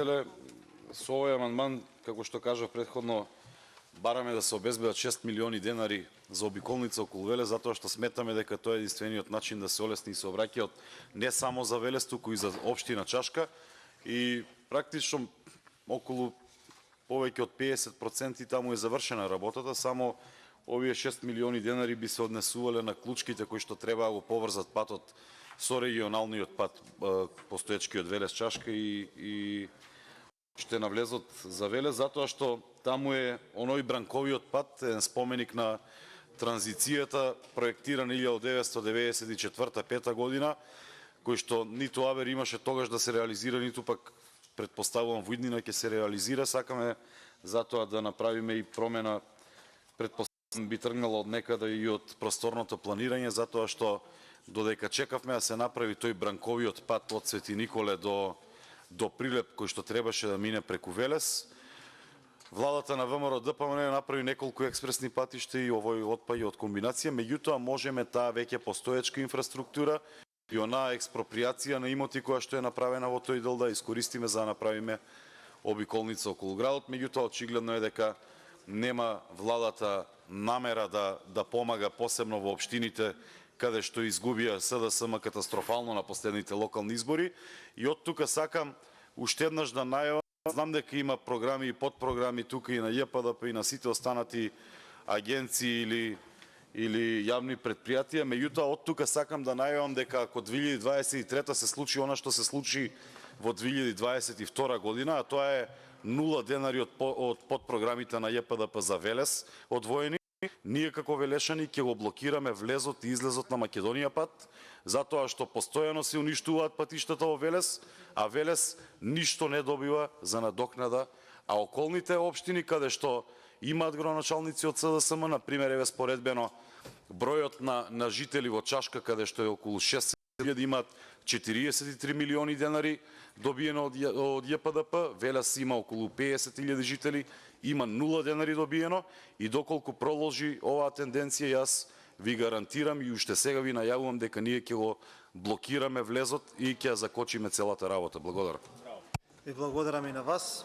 Со овој амандман, како што кажав претходно, бараме да се обезбедат 6 милиони денари за обиколница околу Велес, затоа што сметаме дека тоа е единствениот начин да се олесни сообраќајот не само за Велес, туку и за општина Чашка, и практично околу повеќе од 50% таму е завршена работата, само овие 6 милиони денари би се однесувале на клучките кои што треба да го поврзат патот со регионалниот пат, постоечкиот Велес Чашка и ще навлезот за Велес, затоа што таму е оној бранковиот пат, еден споменик на транзицијата, проектиран 1994-5 година, кој што ниту Абер имаше тогаш да се реализира, ниту пак предпоставувам во иднина ќе се реализира. Сакаме затоа да направиме и промена, предпоставувам би тргнала од некаде и од просторното планирање, затоа што додека чекавме да се направи тој бранковиот пат од Свети Николе до Прилеп, кој што требаше да мине преку Велес, владата на ВМРО ДПМН направи неколку експресни патишта и овој отпаѓа од комбинација, меѓутоа можеме таа веќе постоечка инфраструктура и онаа експроприација на имоти која што е направена во тој дел да искористиме за да направиме обиколница околу градот, меѓутоа очигледно е дека нема владата намера да помага посебно во општините каде што изгубија СДСМ катастрофално на последните локални избори. И од тука сакам уште еднаш да најавам, знам дека има програми и подпрограми тука и на ЈПДП и на сите останати агенции или јавни предпријатија, меѓутоа од тука сакам да најавам дека ако 2023 се случи она што се случи во 2022 година, а тоа е 0 денари од подпрограмите на ЈПДП за Велес одвоени, ние како велешани ќе го блокираме влезот и излезот на Македонија пат, затоа што постојано се уништуваат патиштата во Велес, а Велес ништо не добива за надокнада, а околните општини каде што имаат градоначалници од СДСМ, например, еве споредбено бројот на жители во Чашка каде што е околу 6.000 имаат 43 милиони денари добиено од ЈПДП, Велес има околу 50.000 жители, има 0 денари добиено, и доколку проложи оваа тенденција, јас ви гарантирам и уште сега ви најавувам дека ние ќе го блокираме влезот и ќе закочиме целата работа. Благодарам. Ви благодарам и на вас.